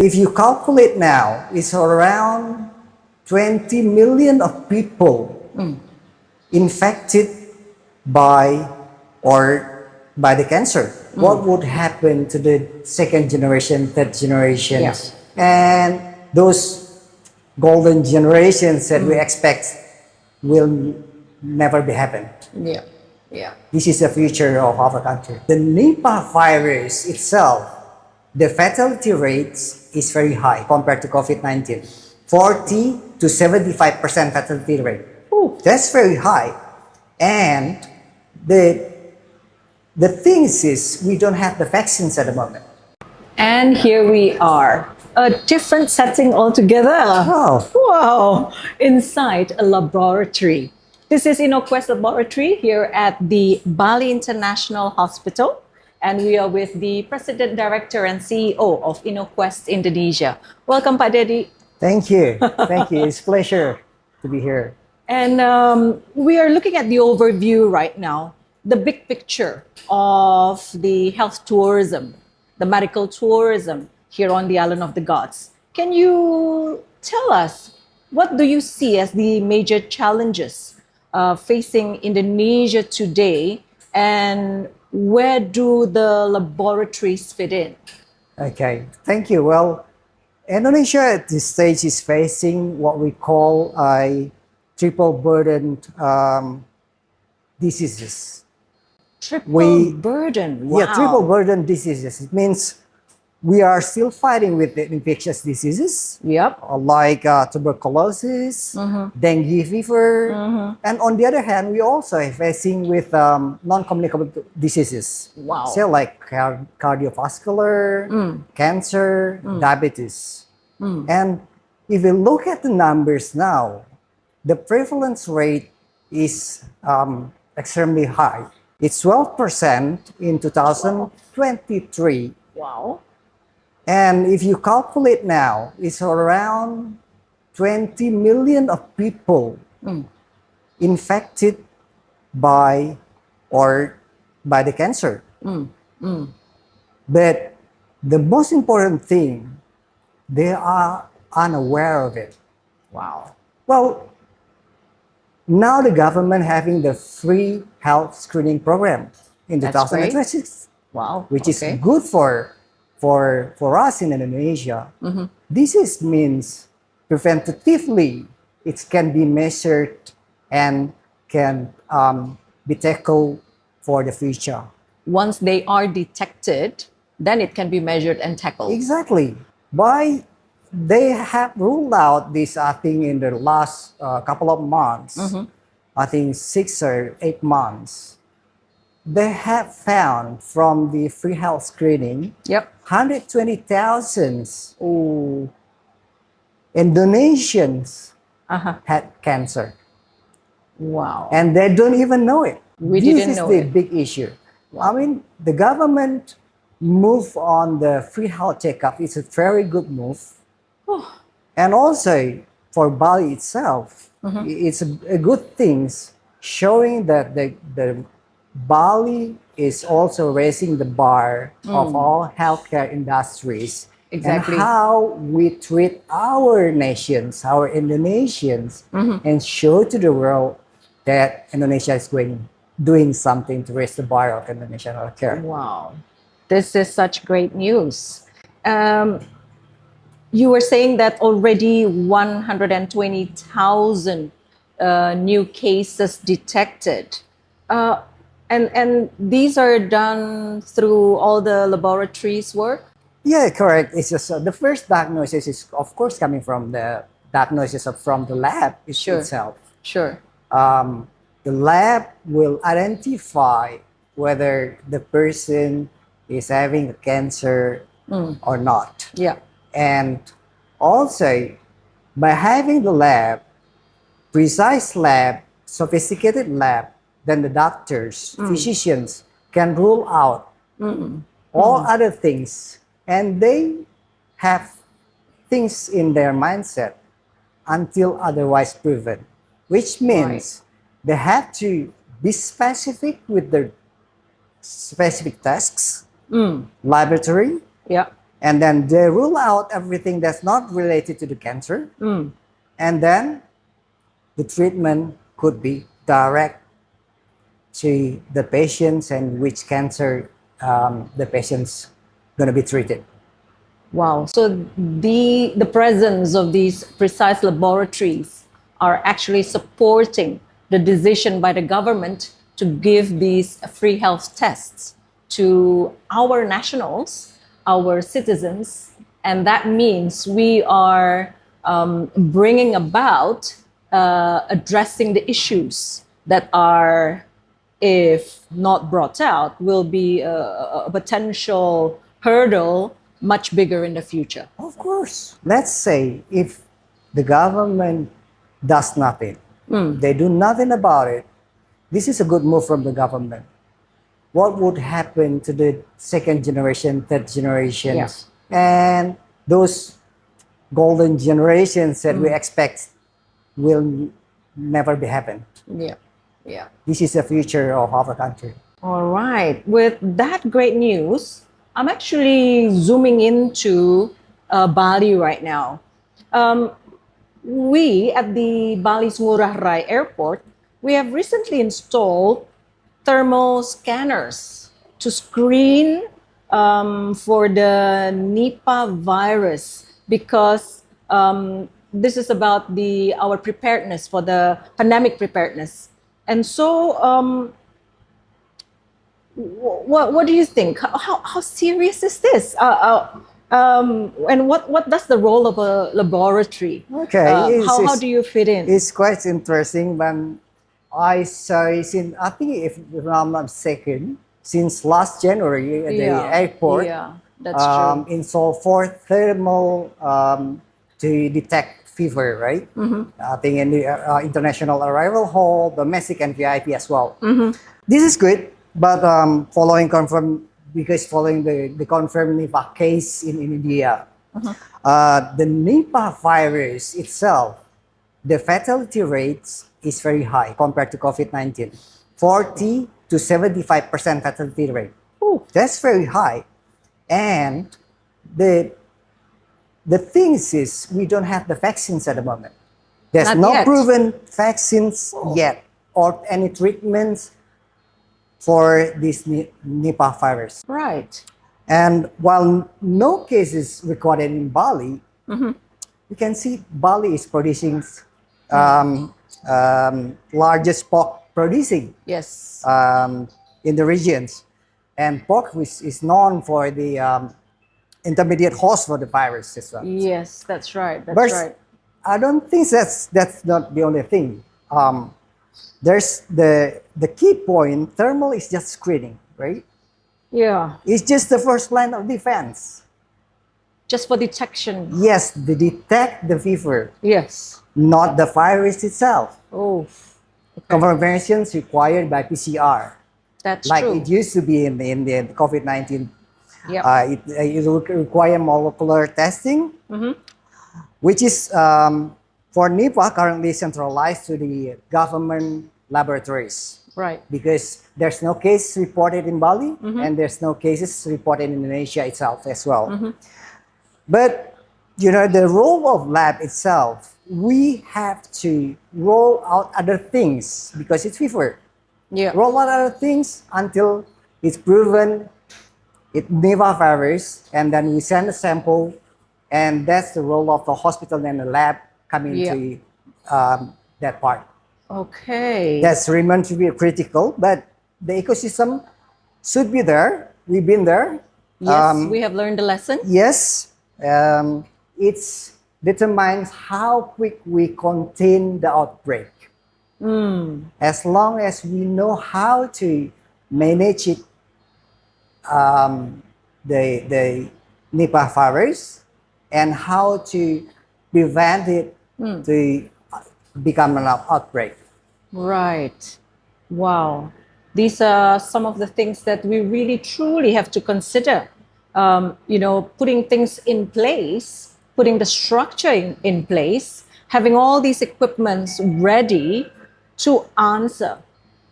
If you calculate now, it's around 20 million of people infected by the cancer. What would happen to the second generation, third generations, and those golden generations that we expect will never be happened. Yeah, yeah. This is the future of our country. The Nipah virus itself, the fatality rates is very high compared to COVID-19. 40 to 75% fatality rate. Ooh. That's very high. And the thing is we don't have the vaccines at the moment. And here we are, a different setting altogether. Oh. Wow, inside a laboratory. This is Innoquest Laboratory here at the Bali International Hospital. And we are with the President, Director, and CEO of Innoquest Indonesia. Welcome, Pak Deddy. Thank you. Thank you. It's a pleasure to be here. And we are looking at the overview right now, the big picture of the health tourism, the medical tourism here on the Island of the Gods. Can you tell us, what do you see as the major challenges facing Indonesia today, and where do the laboratories fit in? Okay, thank you. Well, Indonesia at this stage is facing what we call a triple burden diseases. Triple burden, wow. Yeah, triple burden diseases. It means we are still fighting with the infectious diseases. Yep. Like tuberculosis, dengue fever, and on the other hand, we also are facing with non-communicable diseases. Wow. So like cardiovascular, cancer, diabetes. And if we look at the numbers now, the prevalence rate is extremely high. It's 12% in 2023. Wow. And if you calculate now, it's around 20 million of people infected by the cancer. But the most important thing, they are unaware of it. Wow. Well, now the government having the free health screening program in That's 2026. Wow. Which is good for us in Indonesia. This means preventatively it can be measured and can be tackled for the future. Once they are detected, then it can be measured and tackled. Exactly. They have ruled out this, I think, in the last couple of months. I think 6 or 8 months. They have found from the free health screening, 120,000 Indonesians had cancer. Wow. And they don't even know it. We didn't know This is the it. big issue. Wow. I mean, the government move on the free health checkup. It's a very good move. And also for Bali itself, it's a good thing showing that the Bali is also raising the bar of all healthcare industries. Exactly. And how we treat our nations, our Indonesians, and show to the world that Indonesia is doing something to raise the bar of Indonesian healthcare. Wow. This is such great news. You were saying that already 120,000 new cases detected. And these are done through all the laboratories work? Yeah, correct. It's just the first diagnosis is, of course, coming from the diagnosis from the lab itself. Sure. The lab will identify whether the person is having a cancer or not. Yeah. And also, by having the lab, precise lab, sophisticated lab, then the doctors, physicians can rule out all other things. And they have things in their mindset until otherwise proven, which means they have to be specific with their specific tasks, laboratory, And then they rule out everything that's not related to the cancer. And then the treatment could be direct to the patients and which cancer the patient's going to be treated. Wow. So the presence of these precise laboratories are actually supporting the decision by the government to give these free health tests to our nationals, our citizens, and that means we are bringing about addressing the issues that are, if not brought out, will be a potential hurdle much bigger in the future. Of course. Let's say if the government does nothing, they do nothing about it, this is a good move from the government. What would happen to the second generation, third generations, and those golden generations that we expect will never be happen? Yeah, yeah. This is the future of our country. All right. With that great news, I'm actually zooming into Bali right now. We at the Bali Ngurah Rai Airport, we have recently installed thermal scanners to screen for the Nipah virus because this is about our preparedness for the pandemic preparedness. And so, what do you think? How serious is this? And what does the role of a laboratory? Okay, How do you fit in? It's quite interesting when I say, I think if I'm not mistaken, since last January at the airport, that's true. installed 4 thermal to detect fever, right? I think in the international arrival hall, domestic and VIP as well. This is good, but following the confirmed Nipah case in India, the Nipah virus itself, the fatality rates is very high compared to COVID-19. 40 to 75% fatality rate. Ooh. That's very high. And the thing is we don't have the vaccines at the moment. There's Not no yet. proven vaccines yet or any treatments for this Nipah virus. Right. And while no cases recorded in Bali, you can see Bali is producing largest pork producing Yes. in the regions. And pork is known for the intermediate host for the virus as well. Yes, that's right. That's But right. I don't think that's not the only thing. There's the key point. Thermal is just screening, right? Yeah. It's just the first line of defense. Just for detection. Yes, they detect the fever, Yes. not the virus itself. Oh, Confirmation is required by PCR, that's like true. it used to be in the COVID-19. Yep. It will require molecular testing, which is for Nipah currently centralized to the government laboratories. Right. Because there's no case reported in Bali and there's no cases reported in Indonesia itself as well. But the role of lab itself, we have to roll out other things because it's fever. Yeah. Roll out other things until it's proven it's Nipah virus, and then we send a sample, and that's the role of the hospital and the lab coming to that part. Okay. That's remains to be critical, but the ecosystem should be there. We've been there. Yes, we have learned the lesson. Yes, it determines how quick we contain the outbreak. As long as we know how to manage it, the Nipah virus, and how to prevent it to become an outbreak. Right. Wow. These are some of the things that we really truly have to consider. Putting things in place, putting the structure in place, having all these equipments ready to answer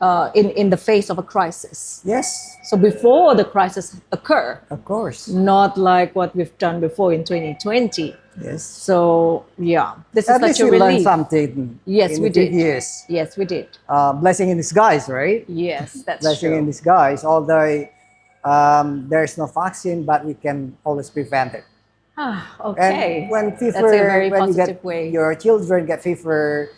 in the face of a crisis. Yes, So before the crisis occur, of course. not like what we've done before in 2020. Yes. So yeah, this is At such least a we learned relief. something Yes, in we the 3 did. years. Yes, we did. Blessing in disguise, right? Yes, that's Blessing in true. disguise. Although there's no vaccine, but we can always prevent it. Ah, And okay. when That's a fever, very when you positive get way. your children get fever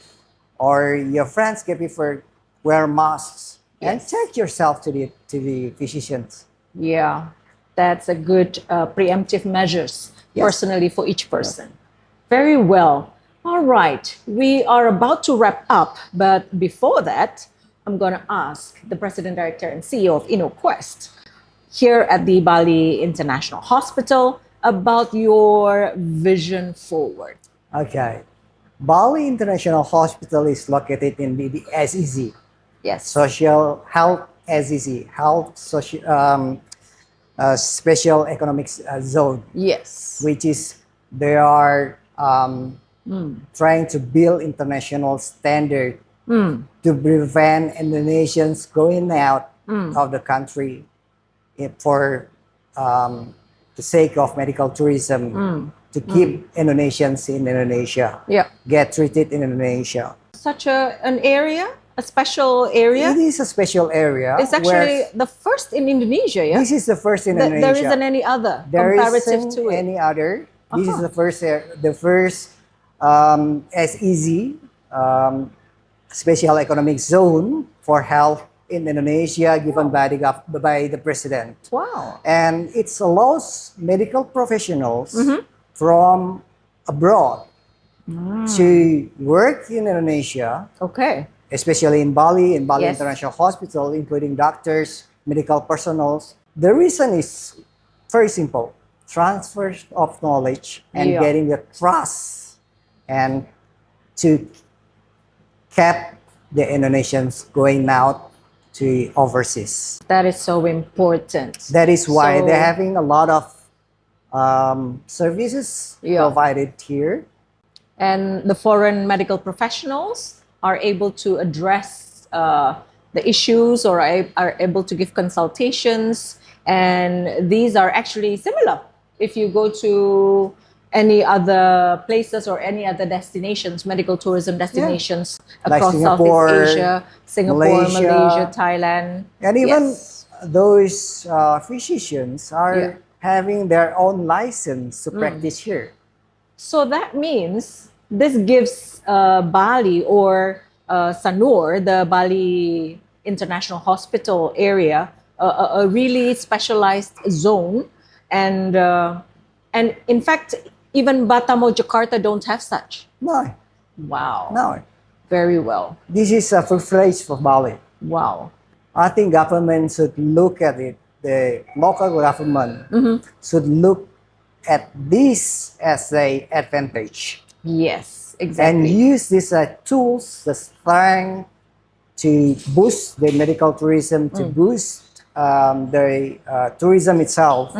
or your friends get fever, wear masks and Yes. check yourself to the physicians. Yeah, that's a good preemptive measures Yes. personally for each person. Very well. All right, we are about to wrap up, but before that, I'm going to ask the President Director and CEO of Innoquest here at the Bali International Hospital about your vision forward. Okay. Bali International Hospital is located in the SEZ, Yes. Social Health SEZ, Health Social Special Economic Zone, Yes. which is they are trying to build international standard to prevent Indonesians going out of the country for the sake of medical tourism to keep Indonesians in Indonesia, Yeah. get treated in Indonesia. Such an area, a special area. It is a special area. It's actually the first in Indonesia, yeah? This is the first in There Indonesia. isn't any other There comparative isn't to it. any other. This is Uh-huh. the first SEZ, Special Economic Zone for health in Indonesia, given by by the president. Wow. And it allows medical professionals Mm-hmm. from abroad to work in Indonesia, Okay. especially in Bali Yes. International Hospital, including doctors, medical personnel. The reason is very simple: transfer of knowledge and Yeah. getting the trust, and to keep the Indonesians going out to overseas. That is so important. That is why So- they're having a lot of services Yeah. provided here. And the foreign medical professionals are able to address the issues or are able to give consultations. And these are actually similar. If you go to any other places or any other destinations, medical tourism destinations Like across Singapore, Southeast Asia, Singapore, Malaysia. Malaysia, Thailand. And even Yes. those physicians are Yeah. having their own license to practice here. So that means this gives Bali or Sanur, the Bali International Hospital area, a really specialized zone, and in fact, even Batam or Jakarta don't have such. No, Wow. no. Very well. This is a privilege for Bali. Wow. I think government should look at it. The local government should look at this as a advantage Yes, and exactly. use these tools, the strength, to boost the medical tourism, to boost the tourism itself,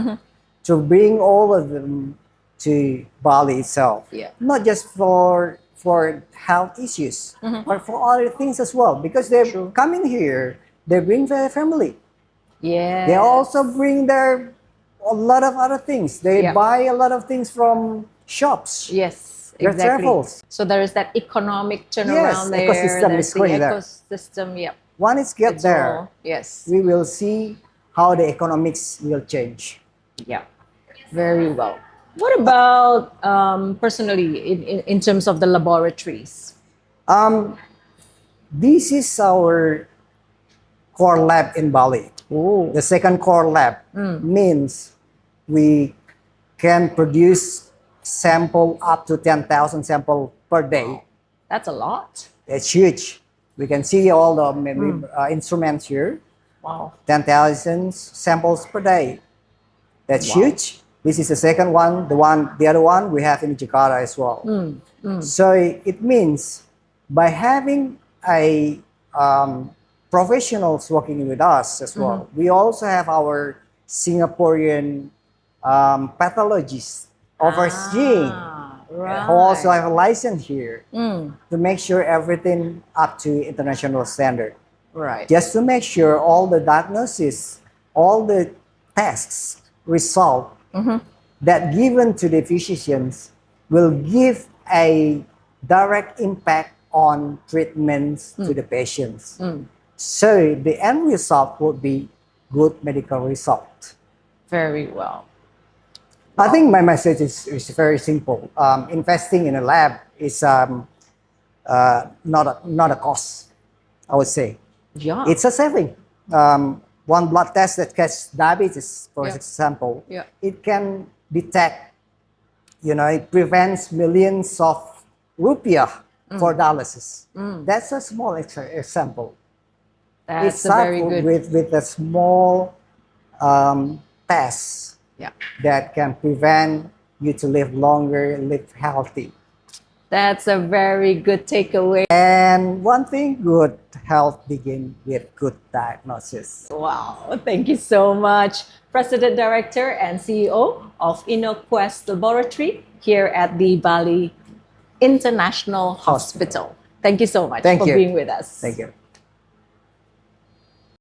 to bring all of them to Bali itself. Yeah. Not just for health issues, but for other things as well. Because they're True. coming here, they bring their family. Yeah. They also bring their a lot of other things. They Yeah. buy a lot of things from shops. Yes, Their exactly. travels. So there is that economic turnaround there. ecosystem There's is the going there. ecosystem. Yep. Once it gets It's there, all- yes. we will see how the economics will change. Yeah. Very well. What about personally in terms of the laboratories? This is our core lab in Bali. Oh. The second core lab means we can produce sample up to 10,000 sample per day. That's a lot. It's huge. We can see all the instruments here. Wow. 10,000 samples per day. That's Wow. huge. This is the second one. The other one we have in Jakarta as well. So it means by having a professionals working with us as well, we also have our Singaporean pathologists overseeing, Right. who also have a license here to make sure everything up to international standard. Right. just to make sure all the diagnosis, all the tests result that given to the physicians will give a direct impact on treatments to the patients. So the end result would be good medical result. Very well. I think my message is very simple. Investing in a lab is not a cost, I would say. Yeah. It's a saving. One blood test that catches diabetes, for Yeah. example, Yeah. it can detect, it prevents millions of rupiah for dialysis. That's a small example. It That's a starts very good. with a small test Yeah. that can prevent you to live longer, live healthy. That's a very good takeaway. And one thing, good health begins with good diagnosis. Wow, thank you so much, President Director and CEO of Innoquest Laboratory here at the Bali International Hospital. Thank you so much Thank for you. being with us. Thank you.